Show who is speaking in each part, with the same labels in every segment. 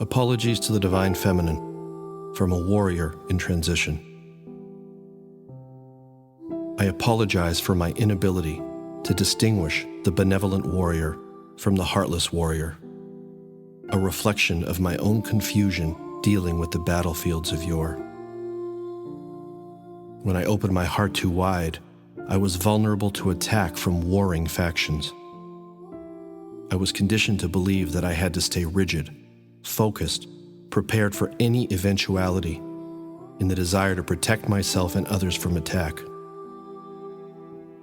Speaker 1: Apologies to the Divine Feminine from a warrior in transition. I apologize for my inability to distinguish the benevolent warrior from the heartless warrior, a reflection of my own confusion dealing with the battlefields of yore. When I opened my heart too wide, I was vulnerable to attack from warring factions. I was conditioned to believe that I had to stay rigid, focused, prepared for any eventuality, in the desire to protect myself and others from attack.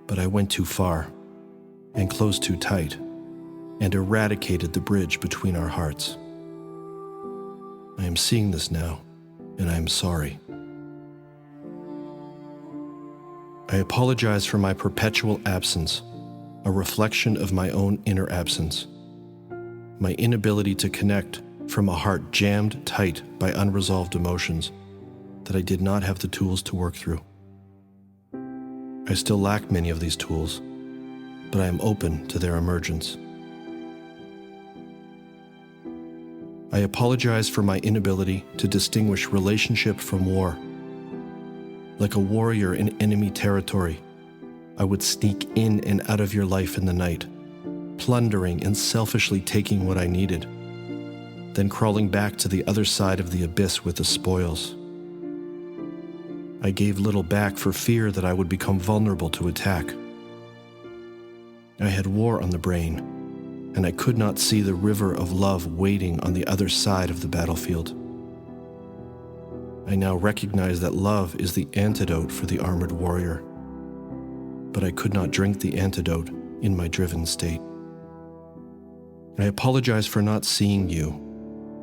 Speaker 1: But I went too far, and closed too tight, and eradicated the bridge between our hearts. I am seeing this now, and I am sorry. I apologize for my perpetual absence, a reflection of my own inner absence, my inability to connect from a heart jammed tight by unresolved emotions that I did not have the tools to work through. I still lack many of these tools, but I am open to their emergence. I apologize for my inability to distinguish relationship from war. Like a warrior in enemy territory, I would sneak in and out of your life in the night, plundering and selfishly taking what I needed, then crawling back to the other side of the abyss with the spoils. I gave little back for fear that I would become vulnerable to attack. I had war on the brain, and I could not see the river of love waiting on the other side of the battlefield. I now recognize that love is the antidote for the armored warrior, but I could not drink the antidote in my driven state. I apologize for not seeing you,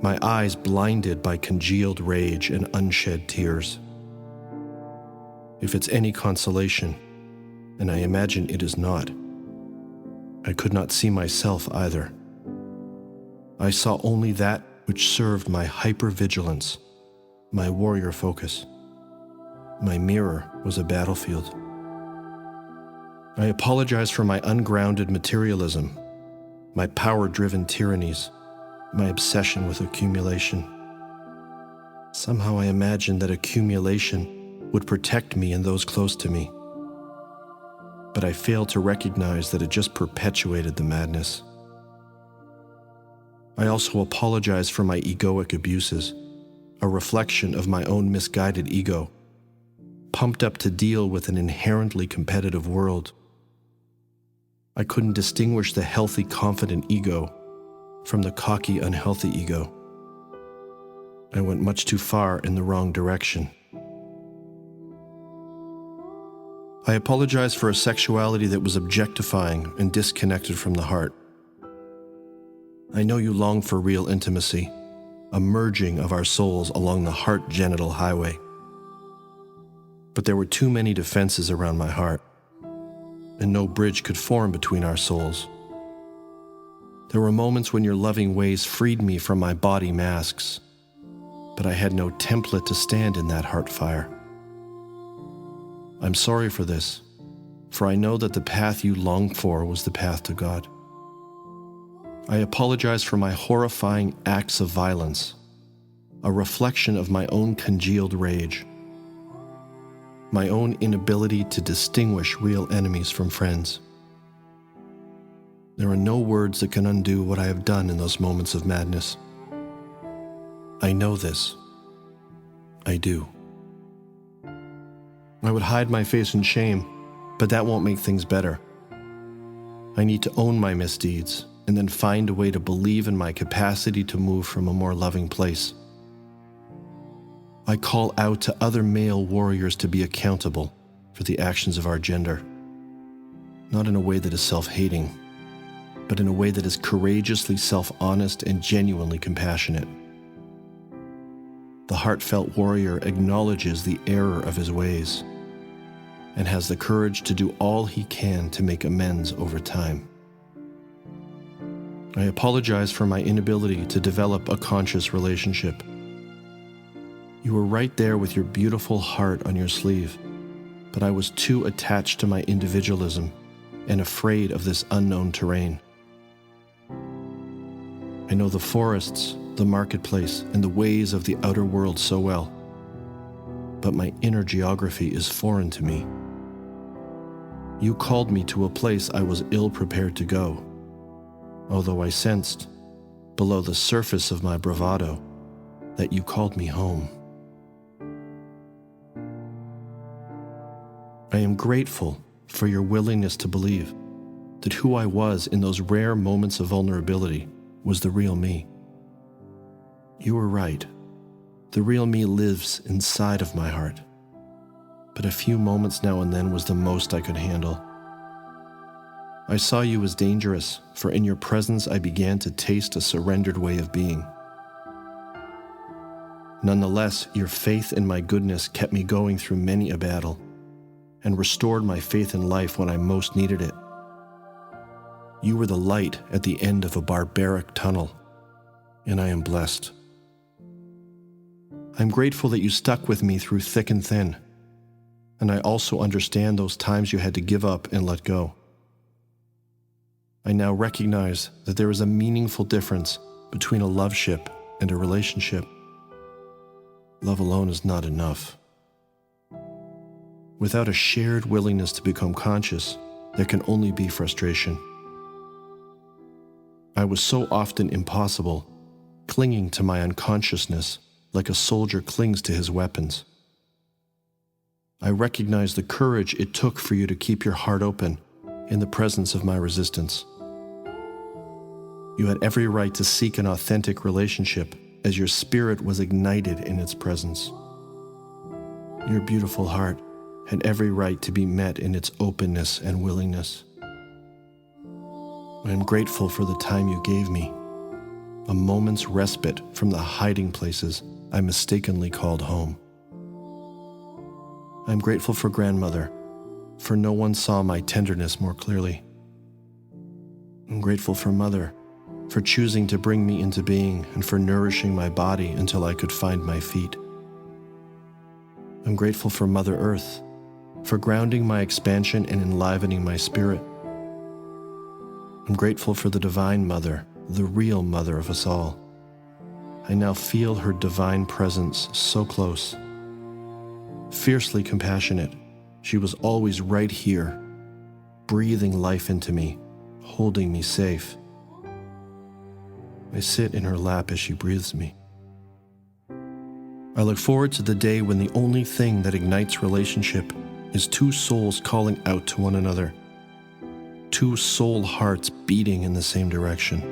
Speaker 1: my eyes blinded by congealed rage and unshed tears. If it's any consolation, and I imagine it is not, I could not see myself either. I saw only that which served my hypervigilance, my warrior focus. My mirror was a battlefield. I apologize for my ungrounded materialism, my power-driven tyrannies, my obsession with accumulation. Somehow I imagined that accumulation would protect me and those close to me. But I failed to recognize that it just perpetuated the madness. I also apologize for my egoic abuses, a reflection of my own misguided ego, pumped up to deal with an inherently competitive world. I couldn't distinguish the healthy, confident ego from the cocky, unhealthy ego. I went much too far in the wrong direction. I apologize for a sexuality that was objectifying and disconnected from the heart. I know you long for real intimacy, a merging of our souls along the heart-genital highway. But there were too many defenses around my heart, and no bridge could form between our souls. There were moments when your loving ways freed me from my body masks, but I had no template to stand in that heart fire. I'm sorry for this, for I know that the path you longed for was the path to God. I apologize for my horrifying acts of violence, a reflection of my own congealed rage, my own inability to distinguish real enemies from friends. There are no words that can undo what I have done in those moments of madness. I know this. I do. I would hide my face in shame, but that won't make things better. I need to own my misdeeds and then find a way to believe in my capacity to move from a more loving place. I call out to other male warriors to be accountable for the actions of our gender, not in a way that is self-hating, but in a way that is courageously self-honest and genuinely compassionate. The heartfelt warrior acknowledges the error of his ways and has the courage to do all he can to make amends over time. I apologize for my inability to develop a conscious relationship. You were right there with your beautiful heart on your sleeve, but I was too attached to my individualism and afraid of this unknown terrain. I know the forests, the marketplace, and the ways of the outer world so well, but my inner geography is foreign to me. You called me to a place I was ill prepared to go, although I sensed, below the surface of my bravado, that you called me home. I am grateful for your willingness to believe that who I was in those rare moments of vulnerability was the real me. You were right. The real me lives inside of my heart. But a few moments now and then was the most I could handle. I saw you as dangerous, for in your presence I began to taste a surrendered way of being. Nonetheless, your faith in my goodness kept me going through many a battle and restored my faith in life when I most needed it. You were the light at the end of a barbaric tunnel, and I am blessed. I'm grateful that you stuck with me through thick and thin, and I also understand those times you had to give up and let go. I now recognize that there is a meaningful difference between a love ship and a relationship. Love alone is not enough. Without a shared willingness to become conscious, there can only be frustration. I was so often impossible, clinging to my unconsciousness like a soldier clings to his weapons. I recognize the courage it took for you to keep your heart open in the presence of my resistance. You had every right to seek an authentic relationship as your spirit was ignited in its presence. Your beautiful heart had every right to be met in its openness and willingness. I am grateful for the time you gave me, a moment's respite from the hiding places I mistakenly called home. I am grateful for grandmother, for no one saw my tenderness more clearly. I'm grateful for mother, for choosing to bring me into being and for nourishing my body until I could find my feet. I'm grateful for Mother Earth, for grounding my expansion and enlivening my spirit. I'm grateful for the Divine Mother, the real mother of us all. I now feel her divine presence so close. Fiercely compassionate, she was always right here, breathing life into me, holding me safe. I sit in her lap as she breathes me. I look forward to the day when the only thing that ignites relationship is two souls calling out to one another, two soul hearts beating in the same direction,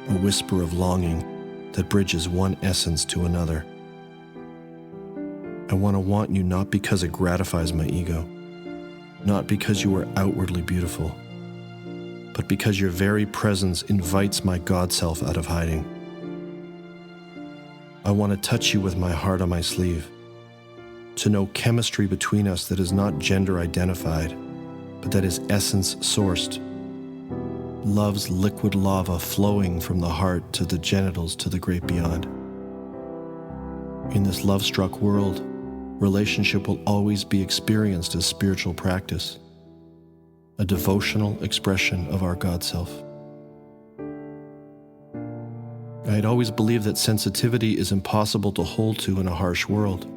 Speaker 1: a whisper of longing that bridges one essence to another. I want you not because it gratifies my ego, not because you are outwardly beautiful, but because your very presence invites my God self out of hiding. I want to touch you with my heart on my sleeve, to know chemistry between us that is not gender identified, but that is essence sourced. Love's liquid lava flowing from the heart to the genitals to the great beyond. In this love-struck world, relationship will always be experienced as spiritual practice, a devotional expression of our God self. I had always believed that sensitivity is impossible to hold to in a harsh world.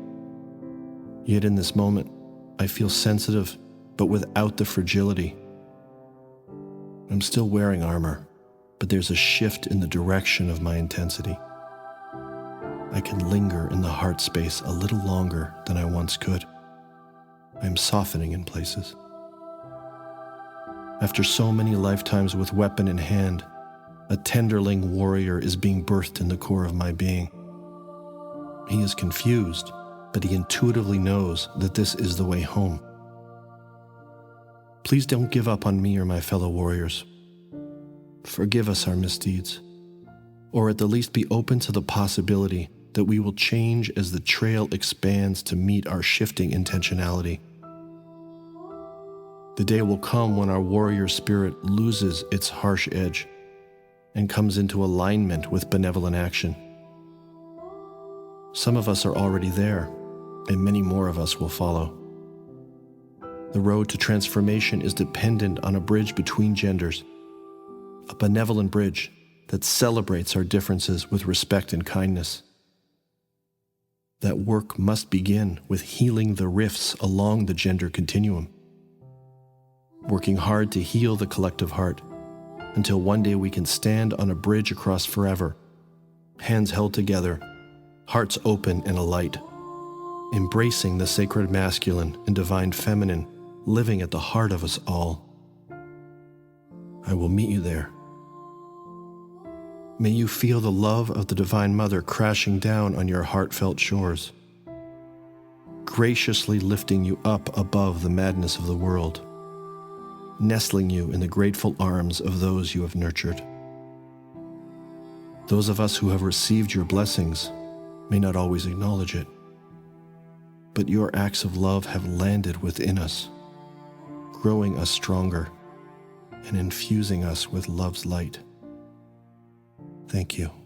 Speaker 1: Yet in this moment, I feel sensitive, but without the fragility. I'm still wearing armor, but there's a shift in the direction of my intensity. I can linger in the heart space a little longer than I once could. I am softening in places. After so many lifetimes with weapon in hand, a tenderling warrior is being birthed in the core of my being. He is confused, but he intuitively knows that this is the way home. Please don't give up on me or my fellow warriors. Forgive us our misdeeds, or at the least be open to the possibility that we will change as the trail expands to meet our shifting intentionality. The day will come when our warrior spirit loses its harsh edge and comes into alignment with benevolent action. Some of us are already there, and many more of us will follow. The road to transformation is dependent on a bridge between genders, a benevolent bridge that celebrates our differences with respect and kindness. That work must begin with healing the rifts along the gender continuum, working hard to heal the collective heart until one day we can stand on a bridge across forever, hands held together, hearts open and alight, embracing the sacred masculine and divine feminine living at the heart of us all. I will meet you there. May you feel the love of the Divine Mother crashing down on your heartfelt shores, graciously lifting you up above the madness of the world, nestling you in the grateful arms of those you have nurtured. Those of us who have received your blessings may not always acknowledge it, but your acts of love have landed within us, growing us stronger and infusing us with love's light. Thank you.